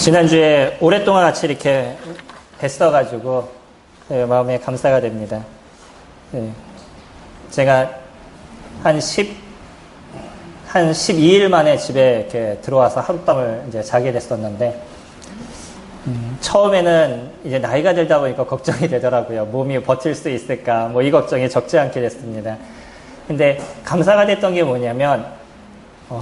지난주에 오랫동안 같이 이렇게 뵀어가지고 마음에 감사가 됩니다. 제가 한 12일 만에 집에 이렇게 들어와서 하룻밤을 이제 자게 됐었는데, 처음에는 이제 나이가 들다 보니까 걱정이 되더라고요. 몸이 버틸 수 있을까? 뭐 이 걱정이 적지 않게 됐습니다. 근데 감사가 됐던 게 뭐냐면,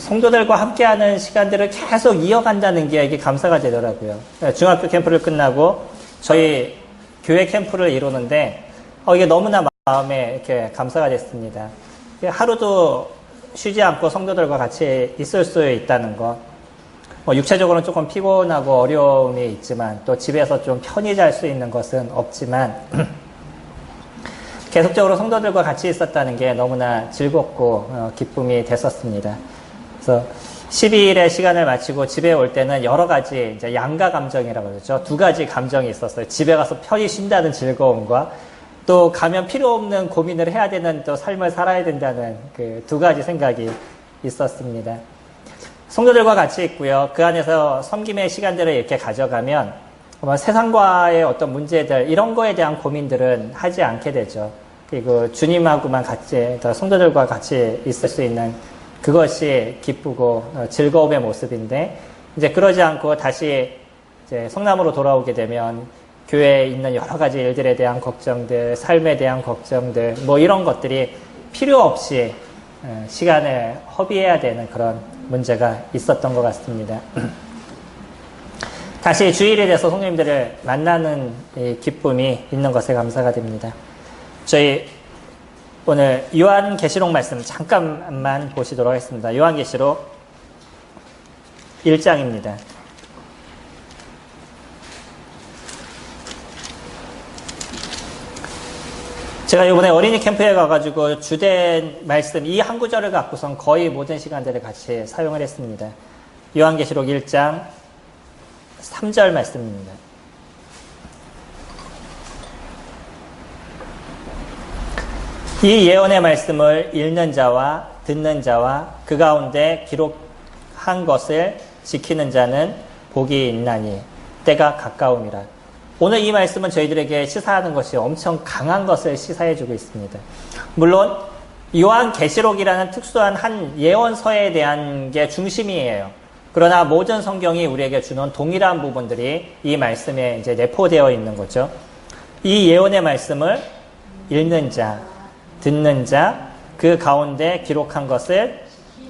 성도들과 함께하는 시간들을 계속 이어간다는 게 이게 감사가 되더라고요. 중학교 캠프를 끝나고 저희 교회 캠프를 이루는데, 이게 너무나 마음에 이렇게 감사가 됐습니다. 하루도 쉬지 않고 성도들과 같이 있을 수 있다는 것. 육체적으로는 조금 피곤하고 어려움이 있지만, 또 집에서 좀 편히 잘 수 있는 것은 없지만, 계속적으로 성도들과 같이 있었다는 게 너무나 즐겁고 기쁨이 됐었습니다. 그래서 12일의 시간을 마치고 집에 올 때는 여러 가지 이제 양가 감정이라고 그러죠. 두 가지 감정이 있었어요. 집에 가서 편히 쉰다는 즐거움과 또 가면 필요 없는 고민을 해야 되는 또 삶을 살아야 된다는 그 두 가지 생각이 있었습니다. 성도들과 같이 있고요. 그 안에서 섬김의 시간들을 이렇게 가져가면 세상과의 어떤 문제들, 이런 거에 대한 고민들은 하지 않게 되죠. 그리고 주님하고만 같이, 성도들과 같이 있을 수 있는 그것이 기쁘고 즐거움의 모습인데, 이제 그러지 않고 다시 이제 성남으로 돌아오게 되면 교회에 있는 여러 가지 일들에 대한 걱정들, 삶에 대한 걱정들, 뭐 이런 것들이 필요 없이 시간을 허비해야 되는 그런 문제가 있었던 것 같습니다. 다시 주일에 대해서 성도님들을 만나는 이 기쁨이 있는 것에 감사가 됩니다. 저희 오늘 요한계시록 말씀 잠깐만 보시도록 하겠습니다. 요한계시록 1장입니다. 제가 이번에 어린이 캠프에 가가지고 주된 말씀 이 한 구절을 갖고선 거의 모든 시간들을 같이 사용을 했습니다. 요한계시록 1장 3절 말씀입니다. 이 예언의 말씀을 읽는 자와 듣는 자와 그 가운데 기록한 것을 지키는 자는 복이 있나니 때가 가까움이라. 오늘 이 말씀은 저희들에게 시사하는 것이 엄청 강한 것을 시사해주고 있습니다. 물론 요한계시록이라는 특수한 한 예언서에 대한 게 중심이에요. 그러나 모든 성경이 우리에게 주는 동일한 부분들이 이 말씀에 이제 내포되어 있는 거죠. 이 예언의 말씀을 읽는 자, 듣는 자, 그 가운데 기록한 것을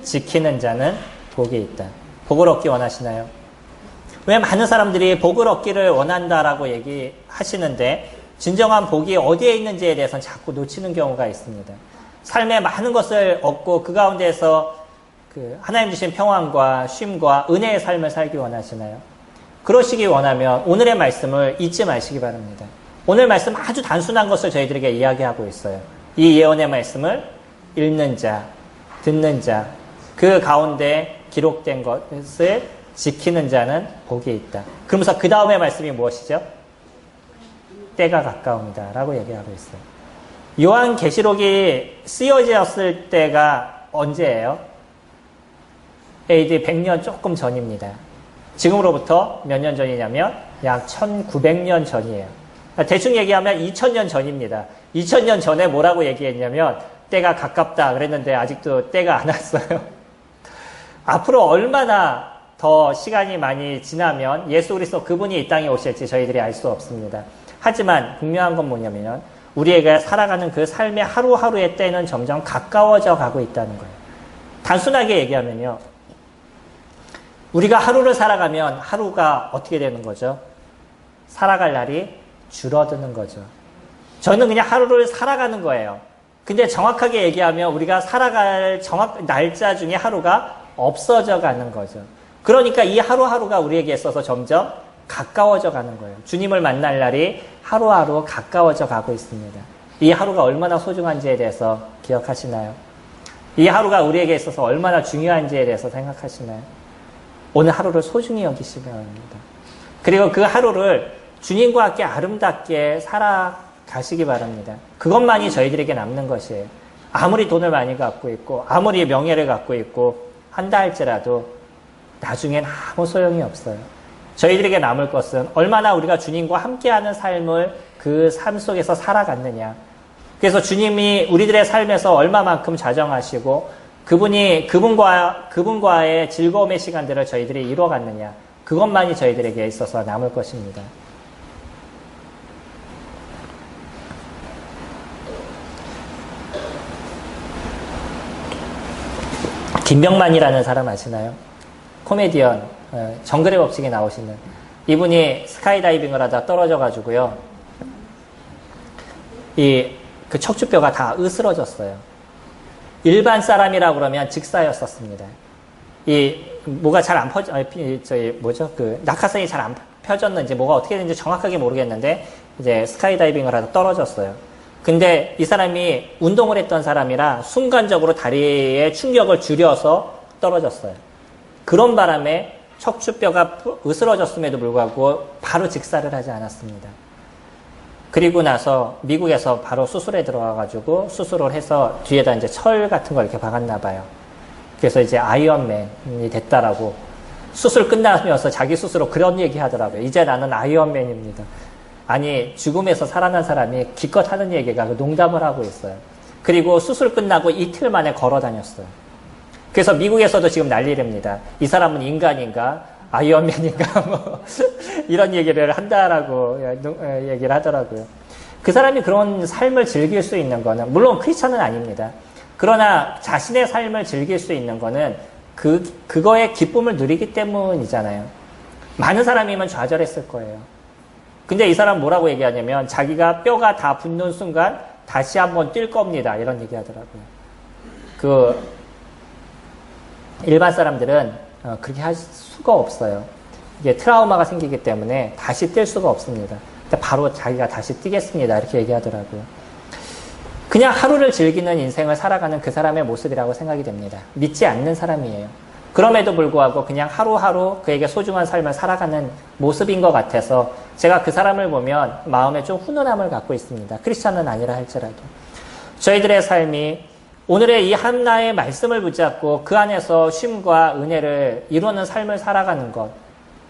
지키는 자는 복이 있다. 복을 얻기 원하시나요? 왜 많은 사람들이 복을 얻기를 원한다라고 얘기하시는데 진정한 복이 어디에 있는지에 대해서는 자꾸 놓치는 경우가 있습니다. 삶에 많은 것을 얻고 그 가운데에서 하나님 주신 평안과 쉼과 은혜의 삶을 살기 원하시나요? 그러시기 원하면 오늘의 말씀을 잊지 마시기 바랍니다. 오늘 말씀 아주 단순한 것을 저희들에게 이야기하고 있어요. 이 예언의 말씀을 읽는 자, 듣는 자, 그 가운데 기록된 것을 지키는 자는 복이 있다. 그러면서 그 다음의 말씀이 무엇이죠? 때가 가까웁니다 라고 얘기하고 있어요. 요한계시록이 쓰여졌을 때가 언제예요? AD 100년 조금 전입니다. 지금으로부터 몇 년 전이냐면 약 1900년 전이에요. 대충 얘기하면 2000년 전입니다. 2000년 전에 뭐라고 얘기했냐면 때가 가깝다 그랬는데 아직도 때가 안 왔어요. 앞으로 얼마나 더 시간이 많이 지나면 예수 그리스도 그분이 이 땅에 오실지 저희들이 알 수 없습니다. 하지만 분명한 건 뭐냐면 우리가 살아가는 그 삶의 하루하루의 때는 점점 가까워져 가고 있다는 거예요. 단순하게 얘기하면요. 우리가 하루를 살아가면 하루가 어떻게 되는 거죠? 살아갈 날이 줄어드는 거죠. 저는 그냥 하루를 살아가는 거예요. 근데 정확하게 얘기하면 우리가 살아갈 날짜 중에 하루가 없어져 가는 거죠. 그러니까 이 하루하루가 우리에게 있어서 점점 가까워져 가는 거예요. 주님을 만날 날이 하루하루 가까워져 가고 있습니다. 이 하루가 얼마나 소중한지에 대해서 기억하시나요? 이 하루가 우리에게 있어서 얼마나 중요한지에 대해서 생각하시나요? 오늘 하루를 소중히 여기시기 바랍니다. 그리고 그 하루를 주님과 함께 아름답게 살아가시기 바랍니다. 그것만이 저희들에게 남는 것이에요. 아무리 돈을 많이 갖고 있고 아무리 명예를 갖고 있고 한다 할지라도 나중엔 아무 소용이 없어요. 저희들에게 남을 것은 얼마나 우리가 주님과 함께하는 삶을 그 삶 속에서 살아갔느냐. 그래서 주님이 우리들의 삶에서 얼마만큼 자정하시고 그분과의 즐거움의 시간들을 저희들이 이루어갔느냐. 그것만이 저희들에게 있어서 남을 것입니다. 김병만이라는 사람 아시나요? 코미디언, 정글의 법칙에 나오시는 이분이 스카이다이빙을 하다 떨어져가지고요. 그 척추뼈가 다 으스러졌어요. 일반 사람이라고 그러면 직사였었습니다. 뭐가 잘 안 낙하산이 잘 안 펴졌는지 뭐가 어떻게 되는지 정확하게 모르겠는데 이제 스카이다이빙을 하다 떨어졌어요. 근데 이 사람이 운동을 했던 사람이라 순간적으로 다리의 충격을 줄여서 떨어졌어요. 그런 바람에 척추뼈가 으스러졌음에도 불구하고 바로 직사를 하지 않았습니다. 그리고 나서 미국에서 바로 수술에 들어가가지고 수술을 해서 뒤에다 이제 철 같은 걸 이렇게 박았나 봐요. 그래서 이제 아이언맨이 됐다라고 수술 끝나면서 자기 스스로 그런 얘기 하더라고요. 이제 나는 아이언맨입니다. 아니, 죽음에서 살아난 사람이 기껏 하는 얘기가 농담을 하고 있어요. 그리고 수술 끝나고 이틀 만에 걸어 다녔어요. 그래서 미국에서도 지금 난리랍니다. 이 사람은 인간인가? 아이언맨인가? 뭐 이런 얘기를 한다라고 얘기를 하더라고요. 그 사람이 그런 삶을 즐길 수 있는 거는, 물론 크리스천은 아닙니다. 그러나 자신의 삶을 즐길 수 있는 거는 그거의 기쁨을 누리기 때문이잖아요. 많은 사람이면 좌절했을 거예요. 근데 이 사람 뭐라고 얘기하냐면 자기가 뼈가 다 붙는 순간 다시 한번 뛸 겁니다. 이런 얘기 하더라고요. 일반 사람들은 그렇게 할 수가 없어요. 이게 트라우마가 생기기 때문에 다시 뛸 수가 없습니다. 바로 자기가 다시 뛰겠습니다. 이렇게 얘기하더라고요. 그냥 하루를 즐기는 인생을 살아가는 그 사람의 모습이라고 생각이 됩니다. 믿지 않는 사람이에요. 그럼에도 불구하고 그냥 하루하루 그에게 소중한 삶을 살아가는 모습인 것 같아서 제가 그 사람을 보면 마음에 좀 훈훈함을 갖고 있습니다. 크리스천은 아니라 할지라도. 저희들의 삶이 오늘의 이 하나의 말씀을 붙잡고 그 안에서 쉼과 은혜를 이루는 삶을 살아가는 것,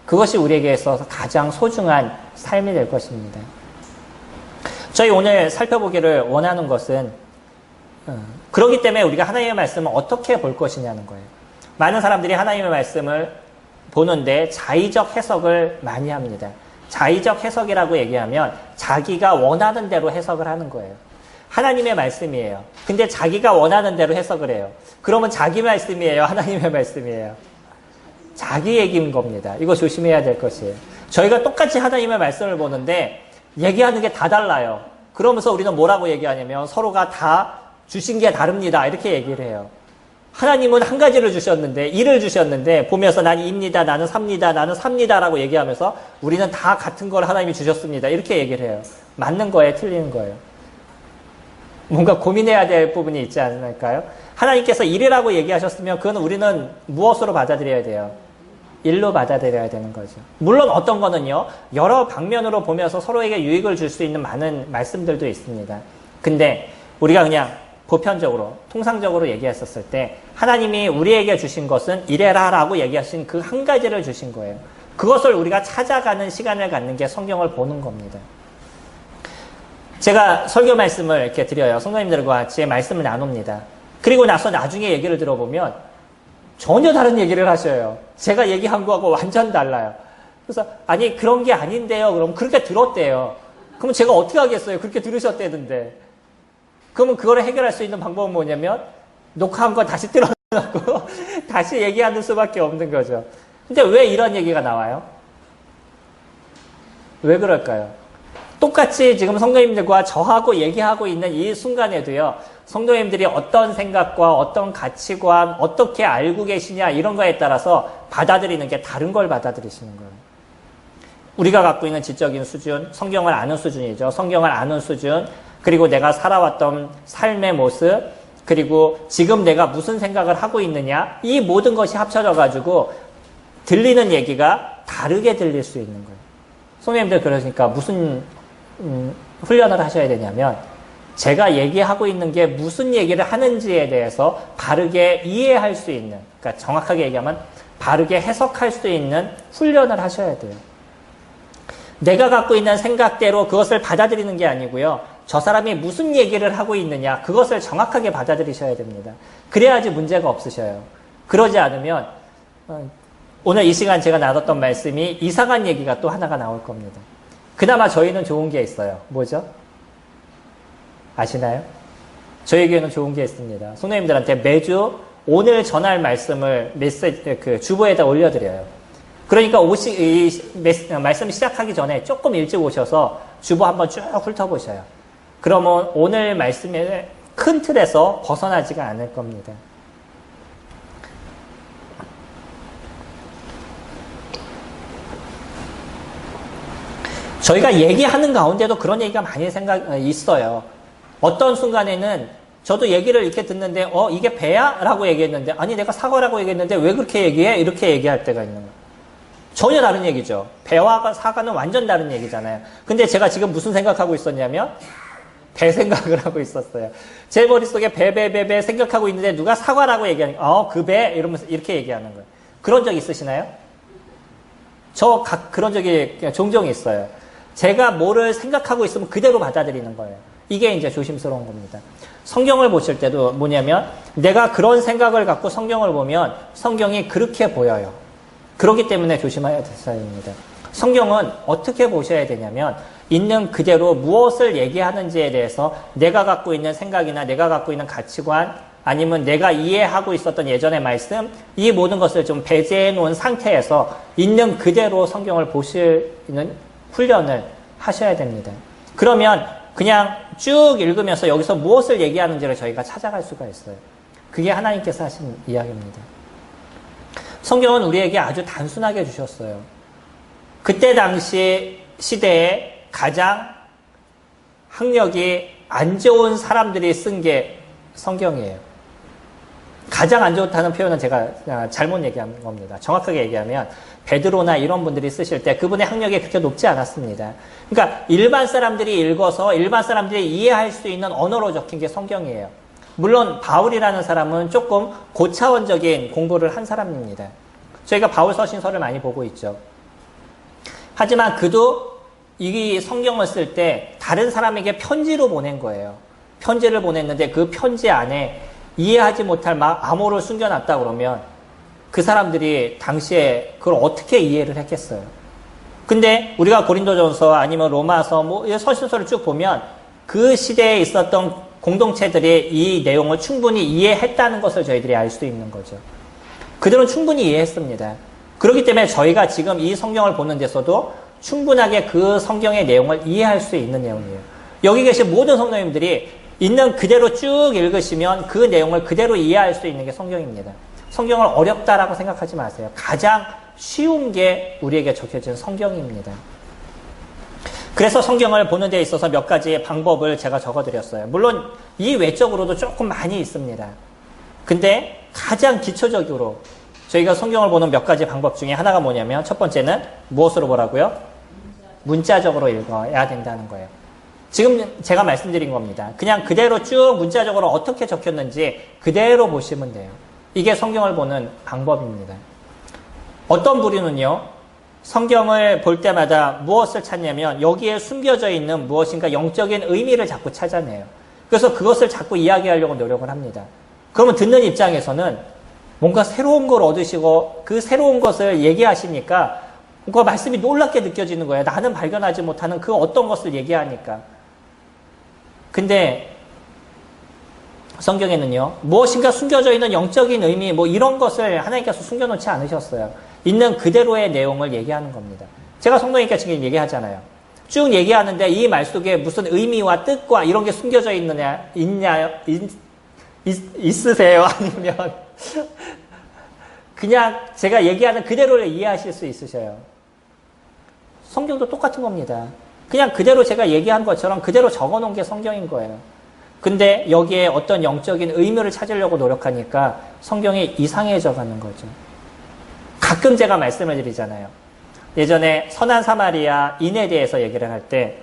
그것이 우리에게 있어서 가장 소중한 삶이 될 것입니다. 저희 오늘 살펴보기를 원하는 것은 그렇기 때문에 우리가 하나님의 말씀을 어떻게 볼 것이냐는 거예요. 많은 사람들이 하나님의 말씀을 보는데 자의적 해석을 많이 합니다. 자의적 해석이라고 얘기하면 자기가 원하는 대로 해석을 하는 거예요. 하나님의 말씀이에요. 근데 자기가 원하는 대로 해석을 해요. 그러면 자기 말씀이에요? 하나님의 말씀이에요? 자기 얘기인 겁니다. 이거 조심해야 될 것이에요. 저희가 똑같이 하나님의 말씀을 보는데 얘기하는 게 다 달라요. 그러면서 우리는 뭐라고 얘기하냐면 서로가 다 주신 게 다릅니다. 이렇게 얘기를 해요. 하나님은 한 가지를 주셨는데, 일을 주셨는데, 보면서 난 입니다, 나는 삽니다, 나는 삽니다 라고 얘기하면서 우리는 다 같은 걸 하나님이 주셨습니다. 이렇게 얘기를 해요. 맞는 거예요? 틀리는 거예요? 뭔가 고민해야 될 부분이 있지 않을까요? 하나님께서 일이라고 얘기하셨으면 그건 우리는 무엇으로 받아들여야 돼요? 일로 받아들여야 되는 거죠. 물론 어떤 거는요, 여러 방면으로 보면서 서로에게 유익을 줄 수 있는 많은 말씀들도 있습니다. 근데 우리가 그냥 보편적으로, 통상적으로 얘기했었을 때 하나님이 우리에게 주신 것은 이래라 라고 얘기하신 그 한 가지를 주신 거예요. 그것을 우리가 찾아가는 시간을 갖는 게 성경을 보는 겁니다. 제가 설교 말씀을 이렇게 드려요. 성도님들과 같이 말씀을 나눕니다. 그리고 나서 나중에 얘기를 들어보면 전혀 다른 얘기를 하셔요. 제가 얘기한 거하고 완전 달라요. 그래서 아니 그런 게 아닌데요. 그럼 그렇게 들었대요. 그럼 제가 어떻게 하겠어요? 그렇게 들으셨대는데. 그러면 그거를 해결할 수 있는 방법은 뭐냐면 녹화한 거 다시 틀어놓고 다시 얘기하는 수밖에 없는 거죠. 근데 왜 이런 얘기가 나와요? 왜 그럴까요? 똑같이 지금 성도님들과 저하고 얘기하고 있는 이 순간에도요, 성도님들이 어떤 생각과 어떤 가치관, 어떻게 알고 계시냐 이런 거에 따라서 받아들이는 게 다른 걸 받아들이시는 거예요. 우리가 갖고 있는 지적인 수준, 성경을 아는 수준이죠. 성경을 아는 수준, 그리고 내가 살아왔던 삶의 모습, 그리고 지금 내가 무슨 생각을 하고 있느냐, 이 모든 것이 합쳐져가지고 들리는 얘기가 다르게 들릴 수 있는 거예요. 성도님들 그러니까 무슨 훈련을 하셔야 되냐면 제가 얘기하고 있는 게 무슨 얘기를 하는지에 대해서 바르게 이해할 수 있는, 그러니까 정확하게 얘기하면 바르게 해석할 수 있는 훈련을 하셔야 돼요. 내가 갖고 있는 생각대로 그것을 받아들이는 게 아니고요. 저 사람이 무슨 얘기를 하고 있느냐, 그것을 정확하게 받아들이셔야 됩니다. 그래야지 문제가 없으셔요. 그러지 않으면 오늘 이 시간 제가 나눴던 말씀이 이상한 얘기가 또 하나가 나올 겁니다. 그나마 저희는 좋은 게 있어요. 뭐죠? 아시나요? 저에게는 좋은 게 있습니다. 성도님들한테 매주 오늘 전할 말씀을 주보에다 올려드려요. 그러니까 말씀 시작하기 전에 조금 일찍 오셔서 주보 한번 쭉 훑어보셔요. 그러면 오늘 말씀의 큰 틀에서 벗어나지가 않을 겁니다. 저희가 얘기하는 가운데도 그런 얘기가 많이 있어요. 어떤 순간에는 저도 얘기를 이렇게 듣는데 이게 배야? 라고 얘기했는데 아니 내가 사과라고 얘기했는데 왜 그렇게 얘기해? 이렇게 얘기할 때가 있는 거예요. 전혀 다른 얘기죠. 배와 사과는 완전 다른 얘기잖아요. 근데 제가 지금 무슨 생각하고 있었냐면 배 생각을 하고 있었어요. 제 머릿속에 배 생각하고 있는데 누가 사과라고 얘기하니까 그 배? 이러면서 이렇게 얘기하는 거예요. 그런 적 있으시나요? 그런 적이 종종 있어요. 제가 뭐를 생각하고 있으면 그대로 받아들이는 거예요. 이게 이제 조심스러운 겁니다. 성경을 보실 때도 뭐냐면 내가 그런 생각을 갖고 성경을 보면 성경이 그렇게 보여요. 그렇기 때문에 조심해야 될 사항입니다. 성경은 어떻게 보셔야 되냐면 있는 그대로 무엇을 얘기하는지에 대해서 내가 갖고 있는 생각이나 내가 갖고 있는 가치관 아니면 내가 이해하고 있었던 예전의 말씀 이 모든 것을 좀 배제해 놓은 상태에서 있는 그대로 성경을 보시는 훈련을 하셔야 됩니다. 그러면 그냥 쭉 읽으면서 여기서 무엇을 얘기하는지를 저희가 찾아갈 수가 있어요. 그게 하나님께서 하신 이야기입니다. 성경은 우리에게 아주 단순하게 주셨어요. 그때 당시 시대에 가장 학력이 안 좋은 사람들이 쓴 게 성경이에요. 가장 안 좋다는 표현은 제가 잘못 얘기한 겁니다. 정확하게 얘기하면 베드로나 이런 분들이 쓰실 때 그분의 학력이 그렇게 높지 않았습니다. 그러니까 일반 사람들이 읽어서 일반 사람들이 이해할 수 있는 언어로 적힌 게 성경이에요. 물론 바울이라는 사람은 조금 고차원적인 공부를 한 사람입니다. 저희가 바울 서신서를 많이 보고 있죠. 하지만 그도 이 성경을 쓸 때 다른 사람에게 편지로 보낸 거예요. 편지를 보냈는데 그 편지 안에 이해하지 못할 암호를 숨겨놨다 그러면 그 사람들이 당시에 그걸 어떻게 이해를 했겠어요. 근데 우리가 고린도전서 아니면 로마서 서신서를 쭉 보면 그 시대에 있었던 공동체들이 이 내용을 충분히 이해했다는 것을 저희들이 알 수 있는 거죠. 그들은 충분히 이해했습니다. 그렇기 때문에 저희가 지금 이 성경을 보는 데서도 충분하게 그 성경의 내용을 이해할 수 있는 내용이에요. 여기 계신 모든 성도님들이 있는 그대로 쭉 읽으시면 그 내용을 그대로 이해할 수 있는 게 성경입니다. 성경을 어렵다라고 생각하지 마세요. 가장 쉬운 게 우리에게 적혀진 성경입니다. 그래서 성경을 보는 데 있어서 몇 가지의 방법을 제가 적어드렸어요. 물론 이 외적으로도 조금 많이 있습니다. 근데 가장 기초적으로 저희가 성경을 보는 몇 가지 방법 중에 하나가 뭐냐면 첫 번째는 무엇으로 보라고요? 문자적으로 읽어야 된다는 거예요. 지금 제가 말씀드린 겁니다. 그냥 그대로 쭉 문자적으로 어떻게 적혔는지 그대로 보시면 돼요. 이게 성경을 보는 방법입니다. 어떤 부류는요, 성경을 볼 때마다 무엇을 찾냐면 여기에 숨겨져 있는 무엇인가 영적인 의미를 자꾸 찾아내요. 그래서 그것을 자꾸 이야기하려고 노력을 합니다. 그러면 듣는 입장에서는 뭔가 새로운 걸 얻으시고 그 새로운 것을 얘기하시니까 그 말씀이 놀랍게 느껴지는 거예요. 나는 발견하지 못하는 그 어떤 것을 얘기하니까. 근데 성경에는요, 무엇인가 숨겨져 있는 영적인 의미, 이런 것을 하나님께서 숨겨놓지 않으셨어요. 있는 그대로의 내용을 얘기하는 겁니다. 제가 성도님께 지금 얘기하잖아요. 쭉 얘기하는데 이 말 속에 무슨 의미와 뜻과 이런 게 숨겨져 있으세요? 아니면 그냥 제가 얘기하는 그대로를 이해하실 수 있으셔요? 성경도 똑같은 겁니다. 그냥 그대로 제가 얘기한 것처럼 그대로 적어놓은 게 성경인 거예요. 근데 여기에 어떤 영적인 의미를 찾으려고 노력하니까 성경이 이상해져 가는 거죠. 가끔 제가 말씀을 드리잖아요. 예전에 선한 사마리아인에 대해서 얘기를 할 때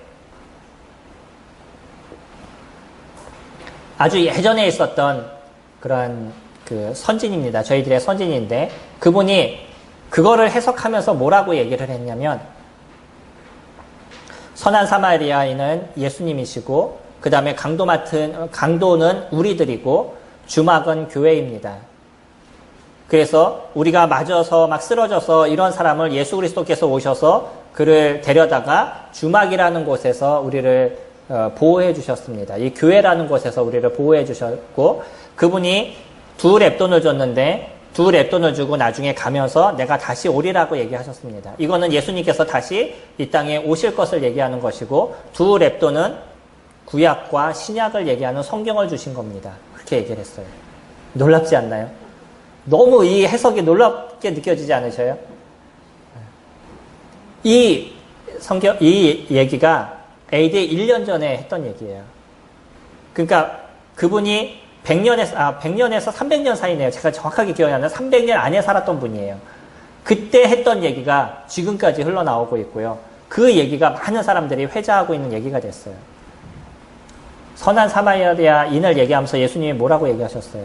아주 예전에 있었던 그런 그 선진입니다. 저희들의 선진인데 그분이 그거를 해석하면서 뭐라고 얘기를 했냐면 선한 사마리아인은 예수님이시고 그 다음에 강도는 우리들이고 주막은 교회입니다. 그래서 우리가 맞아서 막 쓰러져서 이런 사람을 예수 그리스도께서 오셔서 그를 데려다가 주막이라는 곳에서 우리를 보호해 주셨습니다. 이 교회라는 곳에서 우리를 보호해 주셨고 그분이 두 렙돈을 줬는데 두 렙돈을 주고 나중에 가면서 내가 다시 오리라고 얘기하셨습니다. 이거는 예수님께서 다시 이 땅에 오실 것을 얘기하는 것이고 두 렙돈은 구약과 신약을 얘기하는 성경을 주신 겁니다. 그렇게 얘기를 했어요. 놀랍지 않나요? 너무 이 해석이 놀랍게 느껴지지 않으셔요? 이 얘기가 AD 1년 전에 했던 얘기예요. 그러니까 그분이 100년에서 300년 사이네요. 제가 정확하게 기억이 안 나요. 300년 안에 살았던 분이에요. 그때 했던 얘기가 지금까지 흘러나오고 있고요. 그 얘기가 많은 사람들이 회자하고 있는 얘기가 됐어요. 선한 사마리아인을 얘기하면서 예수님이 뭐라고 얘기하셨어요?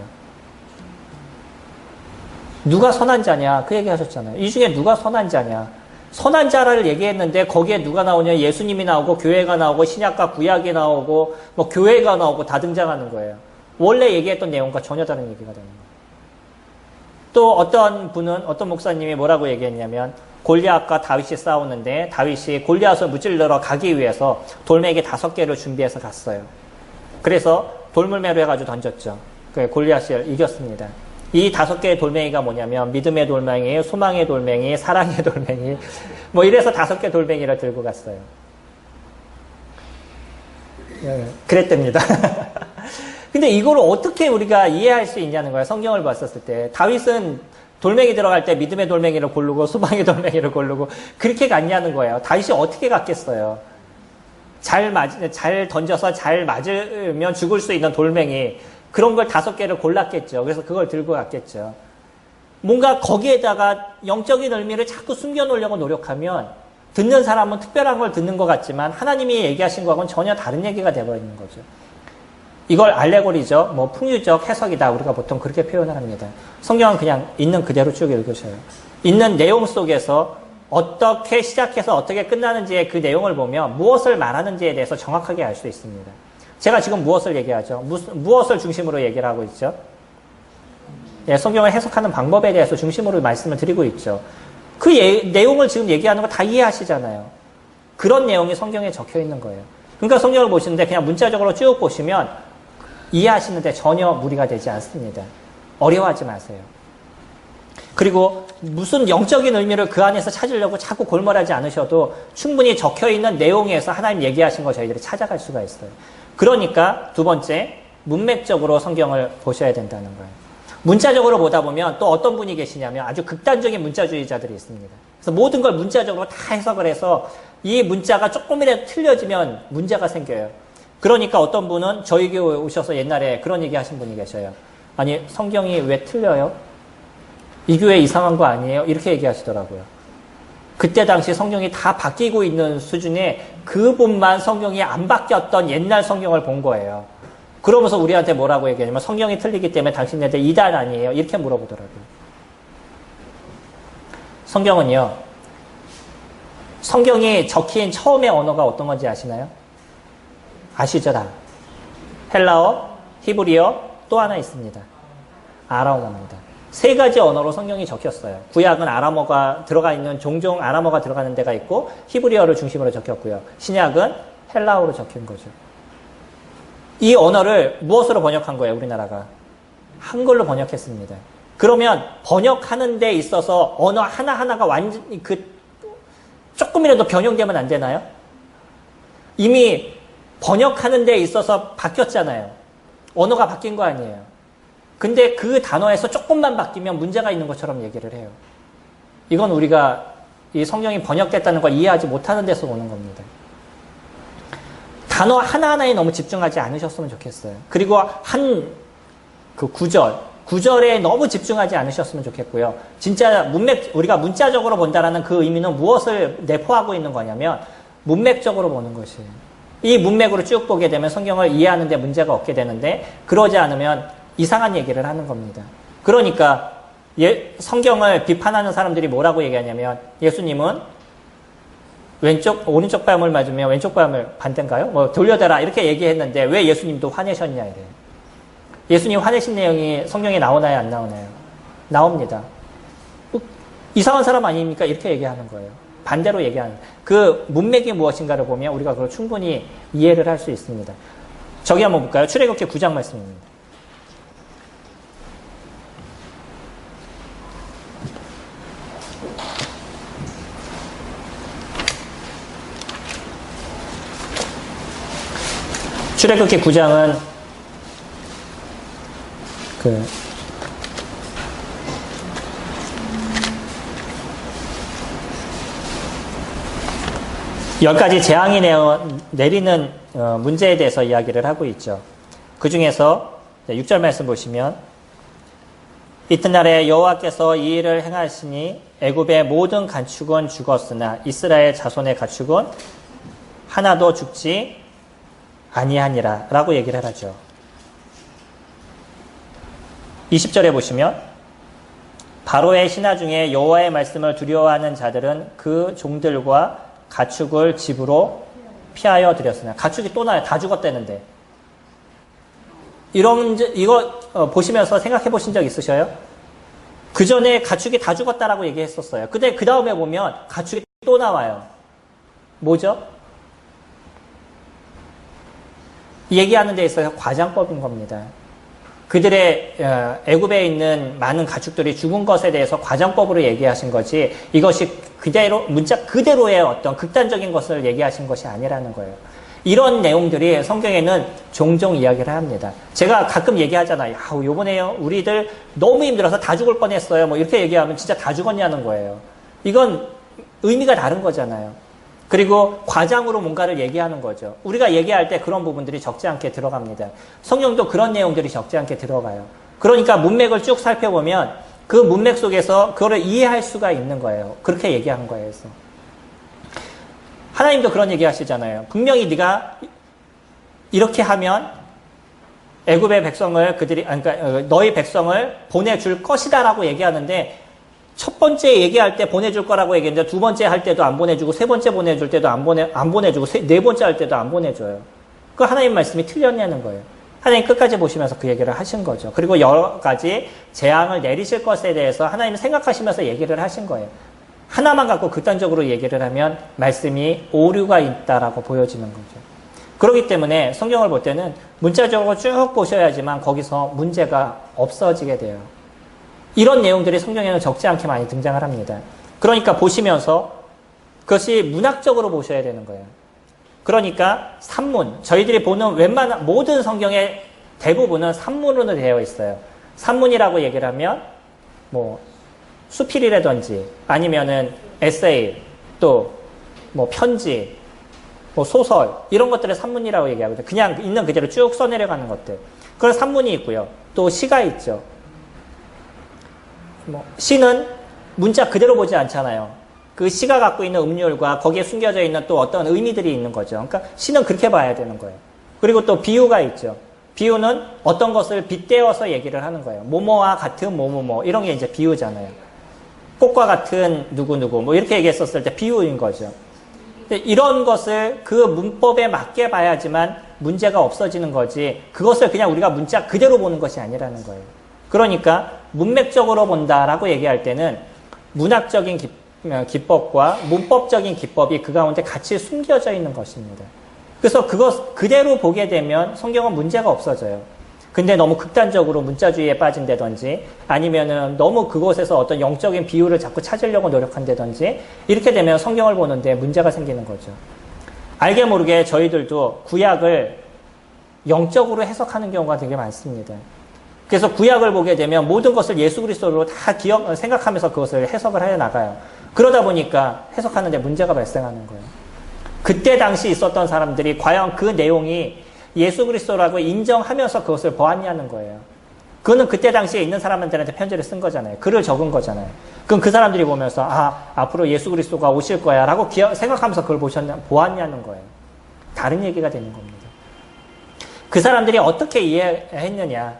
누가 선한 자냐? 그 얘기 하셨잖아요. 이 중에 누가 선한 자냐? 선한 자를 얘기했는데 거기에 누가 나오냐? 예수님이 나오고 교회가 나오고 신약과 구약이 나오고 뭐 교회가 나오고 다 등장하는 거예요. 원래 얘기했던 내용과 전혀 다른 얘기가 되는 거예요. 또 어떤 목사님이 뭐라고 얘기했냐면 골리앗과 다윗이 싸우는데 다윗이 골리앗을 무찔러러 가기 위해서 돌멩이 5개를 준비해서 갔어요. 그래서 돌물매로 해가지고 던졌죠. 골리앗을 이겼습니다. 이 5개의 돌멩이가 뭐냐면 믿음의 돌멩이, 소망의 돌멩이, 사랑의 돌멩이 뭐 이래서 5개 돌멩이를 들고 갔어요. 그랬답니다. 근데 이걸 어떻게 우리가 이해할 수 있냐는 거예요. 성경을 봤었을 때. 다윗은 돌멩이 들어갈 때 믿음의 돌멩이를 고르고 소망의 돌멩이를 고르고 그렇게 갔냐는 거예요. 다윗이 어떻게 갔겠어요. 잘 던져서 잘 맞으면 죽을 수 있는 돌멩이 그런 걸 5개를 골랐겠죠. 그래서 그걸 들고 갔겠죠. 뭔가 거기에다가 영적인 의미를 자꾸 숨겨놓으려고 노력하면 듣는 사람은 특별한 걸 듣는 것 같지만 하나님이 얘기하신 거하고는 전혀 다른 얘기가 되어버리는 거죠. 이걸 알레고리죠. 뭐 풍유적 해석이다. 우리가 보통 그렇게 표현을 합니다. 성경은 그냥 있는 그대로 쭉 읽으셔요. 있는 내용 속에서 어떻게 시작해서 어떻게 끝나는지의 그 내용을 보면 무엇을 말하는지에 대해서 정확하게 알 수 있습니다. 제가 지금 무엇을 얘기하죠? 무엇을 중심으로 얘기를 하고 있죠? 예, 성경을 해석하는 방법에 대해서 중심으로 말씀을 드리고 있죠. 그 내용을 지금 얘기하는 거 다 이해하시잖아요. 그런 내용이 성경에 적혀 있는 거예요. 그러니까 성경을 보시는데 그냥 문자적으로 쭉 보시면 이해하시는데 전혀 무리가 되지 않습니다. 어려워하지 마세요. 그리고 무슨 영적인 의미를 그 안에서 찾으려고 자꾸 골몰하지 않으셔도 충분히 적혀있는 내용에서 하나님 얘기하신 거 저희들이 찾아갈 수가 있어요. 그러니까 두 번째, 문맥적으로 성경을 보셔야 된다는 거예요. 문자적으로 보다 보면 또 어떤 분이 계시냐면 아주 극단적인 문자주의자들이 있습니다. 그래서 모든 걸 문자적으로 다 해석을 해서 이 문자가 조금이라도 틀려지면 문제가 생겨요. 그러니까 어떤 분은 저희 교회 오셔서 옛날에 그런 얘기 하신 분이 계셔요. 아니, 성경이 왜 틀려요? 이 교회 이상한 거 아니에요? 이렇게 얘기하시더라고요. 그때 당시 성경이 다 바뀌고 있는 수준에 그분만 성경이 안 바뀌었던 옛날 성경을 본 거예요. 그러면서 우리한테 뭐라고 얘기하냐면 성경이 틀리기 때문에 당신네들 이단 아니에요? 이렇게 물어보더라고요. 성경은요. 성경이 적힌 처음의 언어가 어떤 건지 아시나요? 아시죠 다? 헬라어, 히브리어, 또 하나 있습니다. 아람어입니다. 3가지 언어로 성경이 적혔어요. 구약은 아람어가 들어가 있는 종종 아람어가 들어가는 데가 있고 히브리어를 중심으로 적혔고요. 신약은 헬라어로 적힌 거죠. 이 언어를 무엇으로 번역한 거예요? 우리나라가 한글로 번역했습니다. 그러면 번역하는 데 있어서 언어 하나하나가 완전히 조금이라도 변형되면 안 되나요? 이미 번역하는 데 있어서 바뀌었잖아요. 언어가 바뀐 거 아니에요. 근데 그 단어에서 조금만 바뀌면 문제가 있는 것처럼 얘기를 해요. 이건 우리가 이 성경이 번역됐다는 걸 이해하지 못하는 데서 오는 겁니다. 단어 하나하나에 너무 집중하지 않으셨으면 좋겠어요. 그리고 구절에 너무 집중하지 않으셨으면 좋겠고요. 진짜 우리가 문자적으로 본다라는 그 의미는 무엇을 내포하고 있는 거냐면 문맥적으로 보는 것이에요. 이 문맥으로 쭉 보게 되면 성경을 이해하는 데 문제가 없게 되는데 그러지 않으면 이상한 얘기를 하는 겁니다. 그러니까 성경을 비판하는 사람들이 뭐라고 얘기하냐면 예수님은 오른쪽 뺨을 맞으면 왼쪽 뺨을 반대인가요? 뭐 돌려대라 이렇게 얘기했는데 왜 예수님도 화내셨냐 이래요. 예수님 화내신 내용이 성경에 나오나요? 안 나오나요? 나옵니다. 이상한 사람 아닙니까? 이렇게 얘기하는 거예요. 반대로 얘기하는 그 문맥이 무엇인가를 보면 우리가 그걸 충분히 이해를 할 수 있습니다. 저기 한번 볼까요? 출애굽기 9장 말씀입니다. 출애굽기 9장은 10가지 재앙이 내리는 문제에 대해서 이야기를 하고 있죠. 그 중에서 6절 말씀 보시면 이튿날에 여호와께서 이 일을 행하시니 애굽의 모든 가축은 죽었으나 이스라엘 자손의 가축은 하나도 죽지 아니하니라 라고 얘기를 하죠. 20절에 보시면 바로의 신하 중에 여호와의 말씀을 두려워하는 자들은 그 종들과 가축을 집으로 피하여 들였으나 가축이 또 나요. 다 죽었다는데. 이거 보시면서 생각해 보신 적 있으셔요? 그 전에 가축이 다 죽었다라고 얘기했었어요. 근데 그 다음에 보면 가축이 또 나와요. 뭐죠? 얘기하는 데 있어서 과장법인 겁니다. 그들의 애굽에 있는 많은 가축들이 죽은 것에 대해서 과장법으로 얘기하신 거지 이것이 그대로 문자 그대로의 어떤 극단적인 것을 얘기하신 것이 아니라는 거예요. 이런 내용들이 성경에는 종종 이야기를 합니다. 제가 가끔 얘기하잖아요. 요번에요 우리들 너무 힘들어서 다 죽을 뻔했어요. 뭐 이렇게 얘기하면 진짜 다 죽었냐는 거예요. 이건 의미가 다른 거잖아요. 그리고 과장으로 뭔가를 얘기하는 거죠. 우리가 얘기할 때 그런 부분들이 적지 않게 들어갑니다. 성경도 그런 내용들이 적지 않게 들어가요. 그러니까 문맥을 쭉 살펴보면 그 문맥 속에서 그거를 이해할 수가 있는 거예요. 그렇게 얘기한 거예요. 그래서 하나님도 그런 얘기 하시잖아요. 분명히 네가 이렇게 하면 애굽의 백성을 그러니까 너희 백성을 보내줄 것이다라고 얘기하는데 첫 번째 얘기할 때 보내줄 거라고 얘기했는데 두 번째 할 때도 안 보내주고 세 번째 보내줄 때도 안 보내주고 네 번째 할 때도 안 보내줘요. 그 하나님 말씀이 틀렸냐는 거예요. 하나님 끝까지 보시면서 그 얘기를 하신 거죠. 그리고 여러 가지 재앙을 내리실 것에 대해서 하나님 생각하시면서 얘기를 하신 거예요. 하나만 갖고 극단적으로 얘기를 하면 말씀이 오류가 있다라고 보여지는 거죠. 그렇기 때문에 성경을 볼 때는 문자적으로 쭉 보셔야지만 거기서 문제가 없어지게 돼요. 이런 내용들이 성경에는 적지 않게 많이 등장을 합니다. 그러니까 보시면서 그것이 문학적으로 보셔야 되는 거예요. 그러니까 산문, 저희들이 보는 웬만한 모든 성경의 대부분은 산문으로 되어 있어요. 산문이라고 얘기를 하면 뭐 수필이라든지 아니면은 에세이 또 뭐 편지 뭐 소설 이런 것들을 산문이라고 얘기하거든요. 그냥 있는 그대로 쭉 써내려가는 것들. 그런 산문이 있고요. 또 시가 있죠. 시는 문자 그대로 보지 않잖아요. 그 시가 갖고 있는 음률과 거기에 숨겨져 있는 또 어떤 의미들이 있는 거죠. 그러니까 시는 그렇게 봐야 되는 거예요. 그리고 또 비유가 있죠. 비유는 어떤 것을 빗대어서 얘기를 하는 거예요. 뭐뭐와 같은 뭐뭐뭐 이런 게 이제 비유잖아요. 꽃과 같은 누구누구 뭐 이렇게 얘기했었을 때 비유인 거죠. 이런 것을 그 문법에 맞게 봐야지만 문제가 없어지는 거지 그것을 그냥 우리가 문자 그대로 보는 것이 아니라는 거예요. 그러니까 문맥적으로 본다라고 얘기할 때는 문학적인 기법과 문법적인 기법이 그 가운데 같이 숨겨져 있는 것입니다. 그래서 그것 그대로 보게 되면 성경은 문제가 없어져요. 근데 너무 극단적으로 문자주의에 빠진다든지 아니면은 너무 그곳에서 어떤 영적인 비유를 자꾸 찾으려고 노력한다든지 이렇게 되면 성경을 보는데 문제가 생기는 거죠. 알게 모르게 저희들도 구약을 영적으로 해석하는 경우가 되게 많습니다. 그래서 구약을 보게 되면 모든 것을 예수 그리스도로 다 생각하면서 그것을 해석을 해 나가요. 그러다 보니까 해석하는 데 문제가 발생하는 거예요. 그때 당시 있었던 사람들이 과연 그 내용이 예수 그리스도라고 인정하면서 그것을 보았냐는 거예요. 그거는 그때 당시에 있는 사람들한테 편지를 쓴 거잖아요. 글을 적은 거잖아요. 그럼 그 사람들이 보면서 앞으로 예수 그리스도가 오실 거야 라고 생각하면서 그걸 보았냐는 거예요. 다른 얘기가 되는 겁니다. 그 사람들이 어떻게 이해했느냐.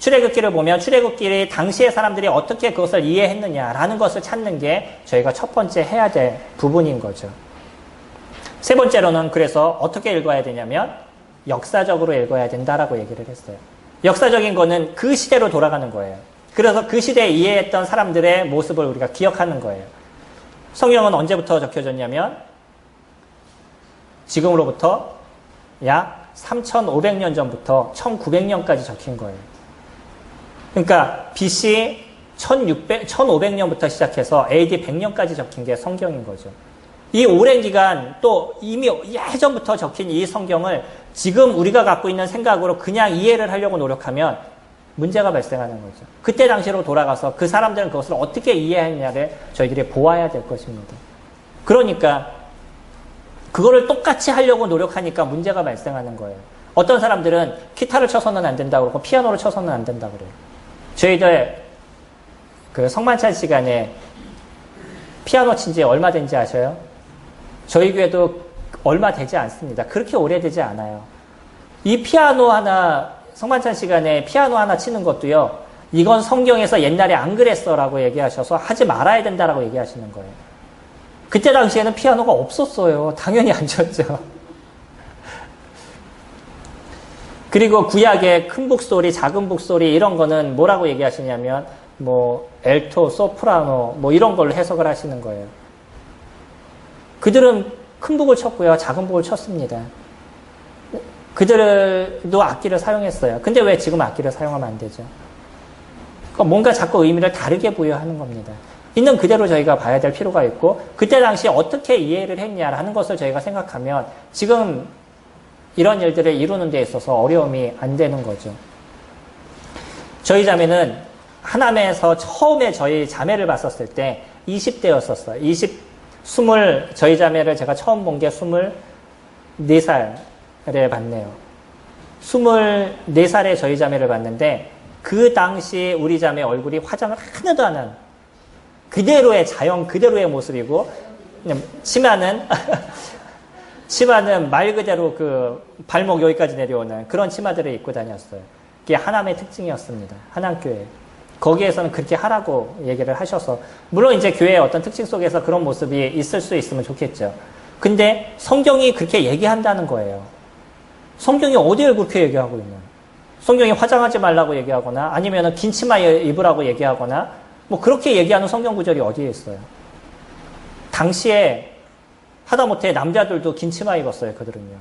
출애굽기를 보면 출애굽기를 당시의 사람들이 어떻게 그것을 이해했느냐라는 것을 찾는 게 저희가 첫 번째 해야 될 부분인 거죠. 세 번째로는 그래서 어떻게 읽어야 되냐면 역사적으로 읽어야 된다라고 얘기를 했어요. 역사적인 거는 그 시대로 돌아가는 거예요. 그래서 그 시대에 이해했던 사람들의 모습을 우리가 기억하는 거예요. 성경은 언제부터 적혀졌냐면 지금으로부터 약 3,500년 전부터 1,900년까지 적힌 거예요. 그러니까 BC 1,500년부터 시작해서 AD 100년까지 적힌 게 성경인 거죠. 이 오랜 기간 또 이미 예전부터 적힌 이 성경을 지금 우리가 갖고 있는 생각으로 그냥 이해를 하려고 노력하면 문제가 발생하는 거죠. 그때 당시로 돌아가서 그 사람들은 그것을 어떻게 이해했냐를 저희들이 보아야 될 것입니다. 그러니까 그거를 똑같이 하려고 노력하니까 문제가 발생하는 거예요. 어떤 사람들은 기타를 쳐서는 안 된다고 그러고 피아노를 쳐서는 안 된다고 그래요. 저희들 그 성만찬 시간에 피아노 친 지 얼마 된지 아셔요? 저희 교회도 얼마 되지 않습니다. 그렇게 오래되지 않아요. 이 피아노 하나, 성만찬 시간에 피아노 하나 치는 것도요, 이건 성경에서 옛날에 안 그랬어 라고 얘기하셔서 하지 말아야 된다라고 얘기하시는 거예요. 그때 당시에는 피아노가 없었어요. 당연히 안 쳤죠. 그리고 구약의 큰 북소리, 작은 북소리 이런 거는 뭐라고 얘기하시냐면 뭐 엘토, 소프라노 뭐 이런 걸로 해석을 하시는 거예요. 그들은 큰 북을 쳤고요. 작은 북을 쳤습니다. 그들도 악기를 사용했어요. 근데 왜 지금 악기를 사용하면 안 되죠? 그러니까 뭔가 자꾸 의미를 다르게 부여하는 겁니다. 있는 그대로 저희가 봐야 될 필요가 있고 그때 당시에 어떻게 이해를 했냐라는 것을 저희가 생각하면 지금 이런 일들을 이루는 데 있어서 어려움이 안 되는 거죠. 저희 자매는 하남에서 처음에 저희 자매를 봤었을 때 20대였었어요. 저희 자매를 제가 처음 본 게 24살에 봤네요. 24살에 저희 자매를 봤는데 그 당시 우리 자매 얼굴이 화장을 하나도 안 한 그대로의 자연 그대로의 모습이고 치마는 말 그대로 그 발목 여기까지 내려오는 그런 치마들을 입고 다녔어요. 그게 하남의 특징이었습니다. 하남교회. 거기에서는 그렇게 하라고 얘기를 하셔서 물론 이제 교회의 어떤 특징 속에서 그런 모습이 있을 수 있으면 좋겠죠. 근데 성경이 그렇게 얘기한다는 거예요. 성경이 어디를 그렇게 얘기하고 있나? 성경이 화장하지 말라고 얘기하거나 아니면 긴 치마 입으라고 얘기하거나 뭐 그렇게 얘기하는 성경 구절이 어디에 있어요? 당시에 하다못해 남자들도 긴 치마 입었어요. 그들은요.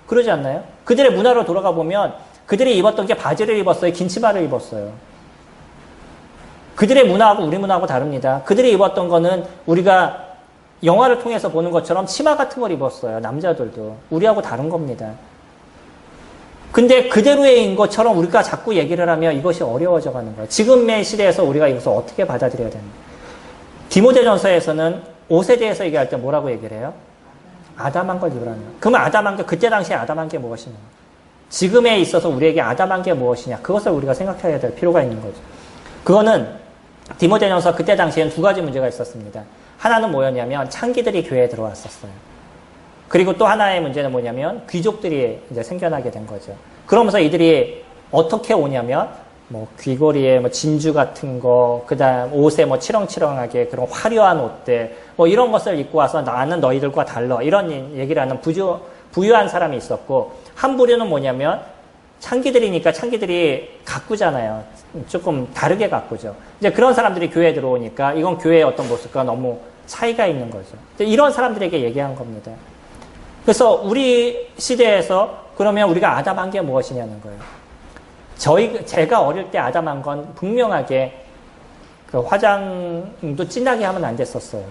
그러지 않나요? 그들의 문화로 돌아가 보면 그들이 입었던 게 바지를 입었어요. 긴 치마를 입었어요. 그들의 문화하고 우리 문화하고 다릅니다. 그들이 입었던 거는 우리가 영화를 통해서 보는 것처럼 치마 같은 걸 입었어요. 남자들도. 우리하고 다른 겁니다. 근데 그대로인 것처럼 우리가 자꾸 얘기를 하면 이것이 어려워져 가는 거예요. 지금의 시대에서 우리가 이것을 어떻게 받아들여야 되는가. 디모데전서에서는 옷에 대해서 얘기할 때 뭐라고 얘기를 해요? 아담한 걸 입으라는 거예요. 그러면 아담한 게 그때 당시에 아담한 게 무엇이냐. 지금에 있어서 우리에게 아담한 게 무엇이냐. 그것을 우리가 생각해야 될 필요가 있는 거죠. 그거는 디모데전서 그때 당시에는 두 가지 문제가 있었습니다. 하나는 뭐였냐면 창기들이 교회에 들어왔었어요. 그리고 또 하나의 문제는 뭐냐면 귀족들이 이제 생겨나게 된 거죠. 그러면서 이들이 어떻게 오냐면 뭐 귀걸이에 뭐 진주 같은 거, 그다음 옷에 뭐 치렁치렁하게 그런 화려한 옷들, 뭐 이런 것을 입고 와서 나는 너희들과 달라 이런 얘기를 하는 부유한 사람이 있었고 한 부류는 뭐냐면 창기들이니까 창기들이 가꾸잖아요. 조금 다르게 가꾸죠. 이제 그런 사람들이 교회에 들어오니까 이건 교회의 어떤 모습과 너무 차이가 있는 거죠. 이런 사람들에게 얘기한 겁니다. 그래서 우리 시대에서 그러면 우리가 아담한 게 무엇이냐는 거예요. 제가 어릴 때 아담한 건 분명하게 그 화장도 진하게 하면 안 됐었어요.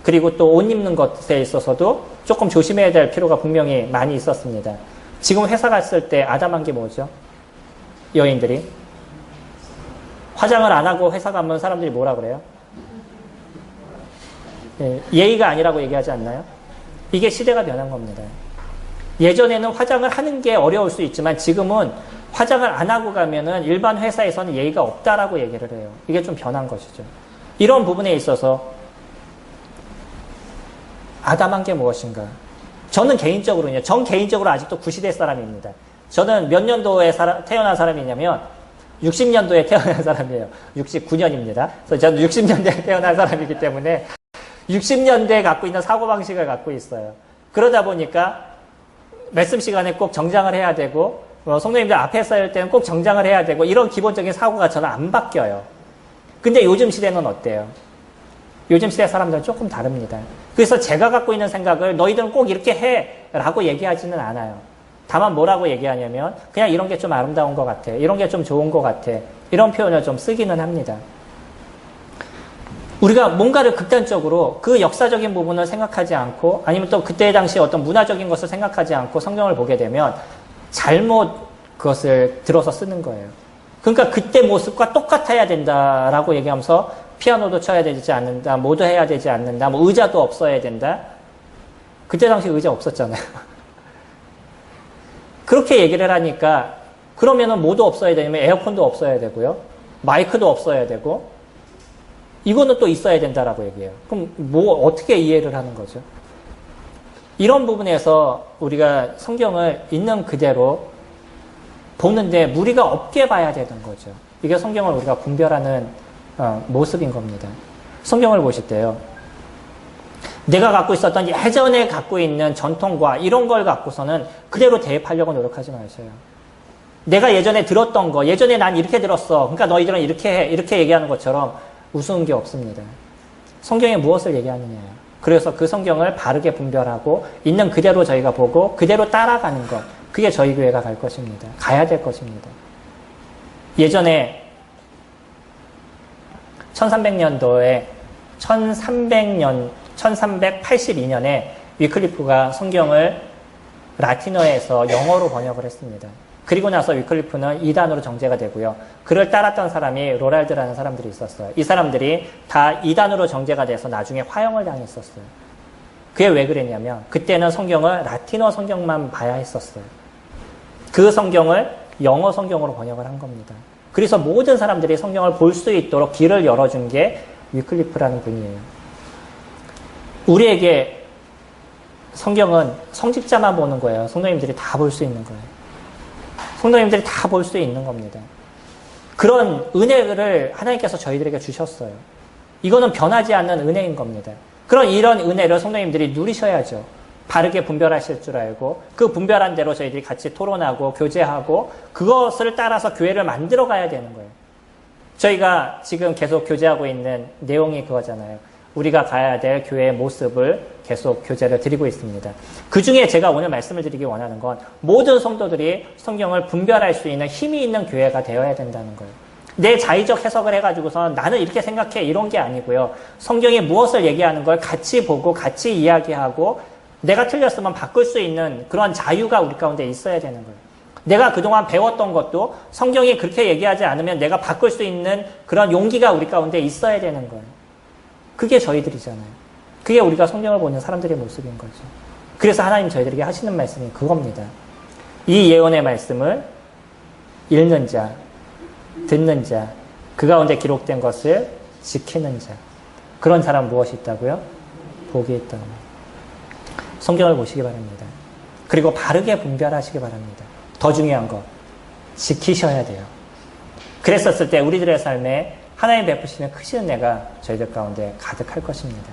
그리고 또 옷 입는 것에 있어서도 조금 조심해야 될 필요가 분명히 많이 있었습니다. 지금 회사 갔을 때 아담한 게 뭐죠? 여인들이 화장을 안 하고 회사 가면 사람들이 뭐라 그래요? 예의가 아니라고 얘기하지 않나요? 이게 시대가 변한 겁니다. 예전에는 화장을 하는 게 어려울 수 있지만 지금은 화장을 안 하고 가면은 일반 회사에서는 예의가 없다라고 얘기를 해요. 이게 좀 변한 것이죠. 이런 부분에 있어서 아담한 게 무엇인가? 저는 개인적으로 아직도 구시대 사람입니다. 저는 몇 년도에 태어난 사람이냐면 60년도에 태어난 사람이에요. 69년입니다. 그래서 저는 60년대에 태어난 사람이기 때문에 60년대에 갖고 있는 사고방식을 갖고 있어요. 그러다 보니까 말씀 시간에 꼭 정장을 해야 되고 성도님들 앞에 서야 할 때는 꼭 정장을 해야 되고 이런 기본적인 사고가 저는 안 바뀌어요. 근데 요즘 시대는 어때요? 요즘 시대 사람들은 조금 다릅니다. 그래서 제가 갖고 있는 생각을 너희들은 꼭 이렇게 해 라고 얘기하지는 않아요. 다만 뭐라고 얘기하냐면 그냥 이런 게 좀 아름다운 것 같아. 이런 게 좀 좋은 것 같아. 이런 표현을 좀 쓰기는 합니다. 우리가 뭔가를 극단적으로 그 역사적인 부분을 생각하지 않고 아니면 또 그때 당시 어떤 문화적인 것을 생각하지 않고 성경을 보게 되면 잘못 그것을 들어서 쓰는 거예요. 그러니까 그때 모습과 똑같아야 된다라고 얘기하면서 피아노도 쳐야 되지 않는다, 뭐도 해야 되지 않는다, 뭐 의자도 없어야 된다. 그때 당시 의자 없었잖아요. 그렇게 얘기를 하니까 그러면은 뭐도 없어야 되냐면 에어컨도 없어야 되고요. 마이크도 없어야 되고 이거는 또 있어야 된다라고 얘기해요. 그럼 뭐 어떻게 이해를 하는 거죠? 이런 부분에서 우리가 성경을 있는 그대로 보는데 무리가 없게 봐야 되는 거죠. 이게 성경을 우리가 분별하는 모습인 겁니다. 성경을 보실 때요. 내가 갖고 있었던 예전에 갖고 있는 전통과 이런 걸 갖고서는 그대로 대입하려고 노력하지 마세요. 내가 예전에 들었던 거, 예전에 난 이렇게 들었어. 그러니까 너희들은 이렇게 해. 이렇게 얘기하는 것처럼 우스운 게 없습니다. 성경에 무엇을 얘기하느냐요. 그래서 그 성경을 바르게 분별하고 있는 그대로 저희가 보고 그대로 따라가는 것. 그게 저희 교회가 갈 것입니다. 가야 될 것입니다. 예전에 1382년에 위클리프가 성경을 라틴어에서 영어로 번역을 했습니다. 그리고 나서 위클리프는 이단으로 정죄가 되고요. 그를 따랐던 사람이 로랄드라는 사람들이 있었어요. 이 사람들이 다 이단으로 정죄가 돼서 나중에 화형을 당했었어요. 그게 왜 그랬냐면 그때는 성경을 라틴어 성경만 봐야 했었어요. 그 성경을 영어 성경으로 번역을 한 겁니다. 그래서 모든 사람들이 성경을 볼 수 있도록 길을 열어준 게 위클리프라는 분이에요. 우리에게 성경은 성직자만 보는 거예요. 성도님들이 다 볼 수 있는 거예요. 성도님들이 다 볼 수 있는 겁니다. 그런 은혜를 하나님께서 저희들에게 주셨어요. 이거는 변하지 않는 은혜인 겁니다. 그런 이런 은혜를 성도님들이 누리셔야죠. 바르게 분별하실 줄 알고 그 분별한 대로 저희들이 같이 토론하고 교제하고 그것을 따라서 교회를 만들어 가야 되는 거예요. 저희가 지금 계속 교제하고 있는 내용이 그거잖아요. 우리가 가야 될 교회의 모습을 계속 교제를 드리고 있습니다. 그 중에 제가 오늘 말씀을 드리기 원하는 건 모든 성도들이 성경을 분별할 수 있는 힘이 있는 교회가 되어야 된다는 거예요. 내 자의적 해석을 해가지고선 나는 이렇게 생각해 이런 게 아니고요. 성경이 무엇을 얘기하는 걸 같이 보고 같이 이야기하고 내가 틀렸으면 바꿀 수 있는 그런 자유가 우리 가운데 있어야 되는 거예요. 내가 그동안 배웠던 것도 성경이 그렇게 얘기하지 않으면 내가 바꿀 수 있는 그런 용기가 우리 가운데 있어야 되는 거예요. 그게 저희들이잖아요. 그게 우리가 성경을 보는 사람들의 모습인 거죠. 그래서 하나님 저희들에게 하시는 말씀이 그겁니다. 이 예언의 말씀을 읽는 자, 듣는 자, 그 가운데 기록된 것을 지키는 자. 그런 사람 무엇이 있다고요? 복이 있다고. 성경을 보시기 바랍니다. 그리고 바르게 분별하시기 바랍니다. 더 중요한 거, 지키셔야 돼요. 그랬었을 때 우리들의 삶에 하나님 베푸시는 크신 은혜가 저희들 가운데 가득할 것입니다.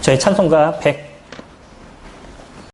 저희 찬송가 100